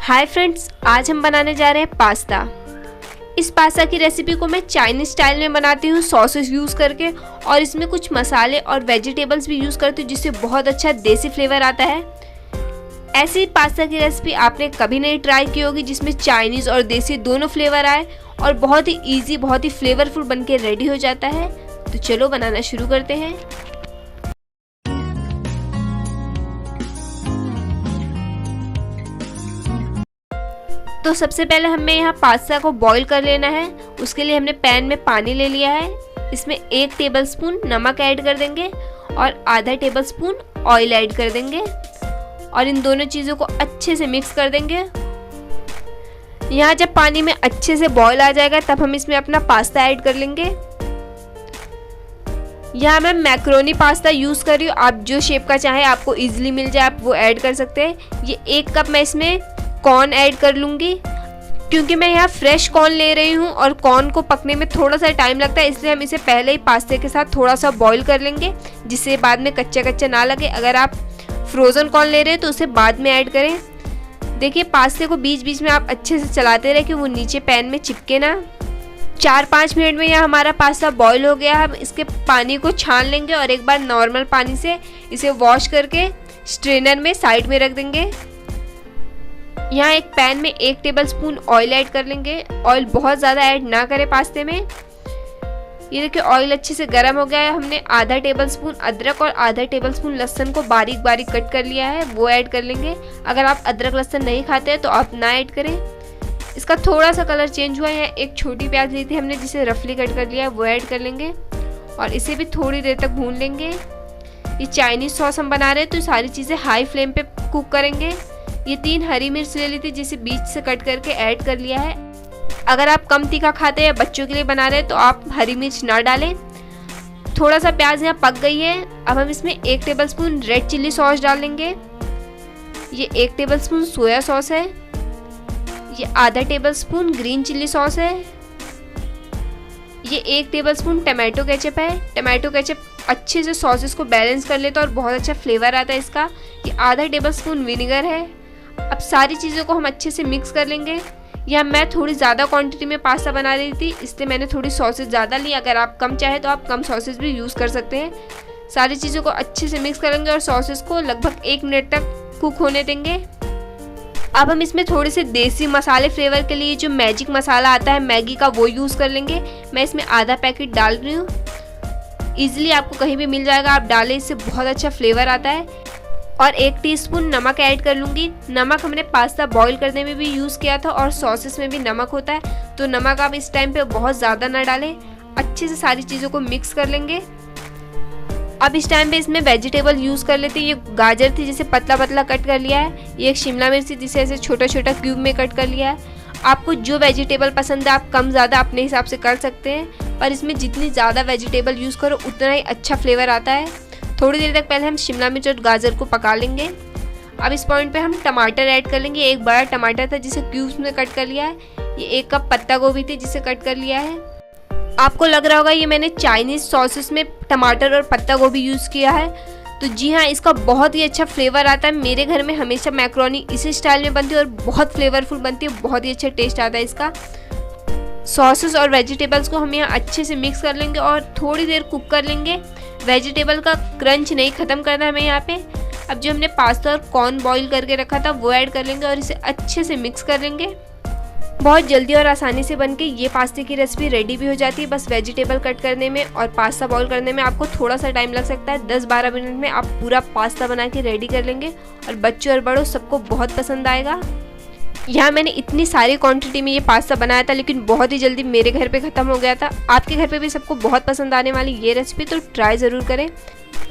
Hi friends, आज हम बनाने जा रहे हैं पास्ता। इस पास्ता की रेसिपी को मैं चाइनीज स्टाइल में बनाती हूँ सॉसेस यूज़ करके, और इसमें कुछ मसाले और वेजिटेबल्स भी यूज़ करती हूँ जिससे बहुत अच्छा देसी फ्लेवर आता है। ऐसी पास्ता की रेसिपी आपने कभी नहीं ट्राई की होगी जिसमें चाइनीज़ और देसी दोनों फ्लेवर आए, और बहुत ही ईजी, बहुत ही फ्लेवरफुल बनके रेडी हो जाता है। तो चलो बनाना शुरू करते हैं। तो सबसे पहले हमें यहाँ पास्ता को बॉईल कर लेना है। उसके लिए हमने पैन में पानी ले लिया है। इसमें 1 टेबलस्पून नमक ऐड कर देंगे और आधा टेबलस्पून ऑयल ऐड कर देंगे, और इन दोनों चीज़ों को अच्छे से मिक्स कर देंगे। यहाँ जब पानी में अच्छे से बॉईल आ जाएगा तब हम इसमें अपना पास्ता ऐड कर लेंगे। यहाँ मैं मैक्रोनी पास्ता यूज़ कर रही हूँ। आप जो शेप का चाहे, आपको इजीली मिल जाए, आप वो ऐड कर सकते हैं। ये 1 कप मैं इसमें कॉर्न ऐड कर लूँगी, क्योंकि मैं यहाँ फ्रेश कॉर्न ले रही हूँ और कॉर्न को पकने में थोड़ा सा टाइम लगता है, इसलिए हम इसे पहले ही पास्ते के साथ थोड़ा सा बॉईल कर लेंगे जिससे बाद में कच्चा कच्चा ना लगे। अगर आप फ्रोज़न कॉर्न ले रहे हैं तो उसे बाद में ऐड करें। देखिए, पास्ते को बीच बीच में आप अच्छे से चलाते रहे कि वो नीचे पैन में चिपके ना। 4-5 मिनट में यह हमारा पास्ता बॉईल हो गया। हम इसके पानी को छान लेंगे और एक बार नॉर्मल पानी से इसे वॉश करके स्ट्रेनर में साइड में रख देंगे। यहाँ एक पैन में 1 टेबलस्पून ऑयल ऐड कर लेंगे। ऑयल बहुत ज़्यादा ऐड ना करें पास्ते में। ये देखिए, ऑयल अच्छे से गर्म हो गया है। हमने आधा टेबलस्पून अदरक और आधा टेबलस्पून लहसुन को बारीक बारीक कट कर लिया है, वो ऐड कर लेंगे। अगर आप अदरक लहसुन नहीं खाते हैं तो आप ना ऐड करें। इसका थोड़ा सा कलर चेंज हुआ है। एक छोटी प्याज ली थी हमने जिसे रफली कट कर लिया है, वो ऐड कर लेंगे और इसे भी थोड़ी देर तक भून लेंगे। ये चाइनीज़ सॉस हम बना रहे हैं तो सारी चीज़ें हाई फ्लेम पे कुक करेंगे। ये 3 हरी मिर्च ले ली थी जिसे बीच से कट करके ऐड कर लिया है। अगर आप कम तीखा खाते हैं या बच्चों के लिए बना रहे हैं तो आप हरी मिर्च ना डालें। थोड़ा सा प्याज यहाँ पक गई है। अब हम इसमें 1 टेबलस्पून रेड चिल्ली सॉस डालेंगे। ये 1 टेबलस्पून सोया सॉस है। ये आधा टेबलस्पून ग्रीन चिल्ली सॉस है। ये 1 टेबलस्पून टमाटो केचप है। टमाटो केचप अच्छे से सॉसेस को बैलेंस कर लेता है और बहुत अच्छा फ्लेवर आता है इसका। ये आधा टेबलस्पून विनेगर है। अब सारी चीज़ों को हम अच्छे से मिक्स कर लेंगे। या मैं थोड़ी ज़्यादा क्वांटिटी में पास्ता बना रही थी, इसलिए मैंने थोड़ी सॉसेस ज़्यादा ली। अगर आप कम चाहे तो आप कम सॉसेस भी यूज़ कर सकते हैं। सारी चीज़ों को अच्छे से मिक्स करेंगे और सॉसेस को लगभग 1 मिनट तक कुक होने देंगे। अब हम इसमें थोड़े से देसी मसाले फ्लेवर के लिए जो मैजिक मसाला आता है मैगी का, वो यूज़ कर लेंगे। मैं इसमें आधा पैकेट डाल रही हूँ। ईजिली आपको कहीं भी मिल जाएगा, आप डालें, इससे बहुत अच्छा फ्लेवर आता है। और 1 टीस्पून नमक ऐड कर लूँगी। नमक हमने पास्ता बॉईल करने में भी यूज़ किया था और सॉसेस में भी नमक होता है, तो नमक आप इस टाइम पे बहुत ज़्यादा ना डालें। अच्छे से सारी चीज़ों को मिक्स कर लेंगे। अब इस टाइम पे इसमें वेजिटेबल यूज़ कर लेते हैं। ये गाजर थी जिसे पतला पतला कट कर लिया है। ये एक शिमला मिर्च थी जिसे ऐसे छोटा छोटा क्यूब में कट कर लिया है। आपको जो वेजिटेबल पसंद है आप कम ज़्यादा अपने हिसाब से कर सकते हैं, पर इसमें जितनी ज़्यादा वेजिटेबल यूज़ करो उतना ही अच्छा फ्लेवर आता है। थोड़ी देर तक पहले हम शिमला मिर्च और गाजर को पका लेंगे। अब इस पॉइंट पे हम टमाटर ऐड कर लेंगे। एक बड़ा टमाटर था जिसे क्यूब्स में कट कर लिया है। ये 1 कप पत्ता गोभी थी जिसे कट कर लिया है। आपको लग रहा होगा ये मैंने चाइनीज़ सॉसेस में टमाटर और पत्ता गोभी यूज़ किया है, तो जी हाँ, इसका बहुत ही अच्छा फ्लेवर आता है। मेरे घर में हमेशा मैक्रोनी इसी स्टाइल में बनती है और बहुत फ्लेवरफुल बनती है, बहुत ही अच्छा टेस्ट आता है इसका। सॉसेस और वेजिटेबल्स को हम यहाँ अच्छे से मिक्स कर लेंगे और थोड़ी देर कुक कर लेंगे। वेजिटेबल का क्रंच नहीं ख़त्म करना है हमें यहाँ पे। अब जो हमने पास्ता और कॉर्न बॉईल करके रखा था वो ऐड कर लेंगे और इसे अच्छे से मिक्स कर लेंगे। बहुत जल्दी और आसानी से बनके ये पास्ते की रेसिपी रेडी भी हो जाती है। बस वेजिटेबल कट करने में और पास्ता बॉईल करने में आपको थोड़ा सा टाइम लग सकता है। 10-12 मिनट में आप पूरा पास्ता बना के रेडी कर लेंगे और बच्चों और बड़ों सबको बहुत पसंद आएगा। यहाँ मैंने इतनी सारी क्वांटिटी में ये पास्ता बनाया था, लेकिन बहुत ही जल्दी मेरे घर पे ख़त्म हो गया था। आपके घर पे भी सबको बहुत पसंद आने वाली ये रेसिपी, तो ट्राई ज़रूर करें।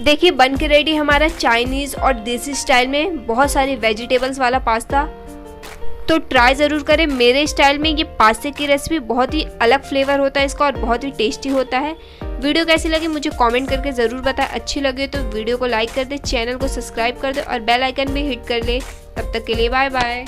देखिए, बन के रेडी हमारा चाइनीज़ और देसी स्टाइल में बहुत सारी वेजिटेबल्स वाला पास्ता, तो ट्राई ज़रूर करें। मेरे स्टाइल में ये पास्ते की रेसिपी बहुत ही अलग फ्लेवर होता है इसका और बहुत ही टेस्टी होता है। वीडियो कैसी लगी मुझे कमेंट करके ज़रूर बताएं। अच्छी लगे तो वीडियो को लाइक कर दे, चैनल को सब्सक्राइब कर दे और बेल आइकन भी हिट कर ले। तब तक के लिए बाय बाय।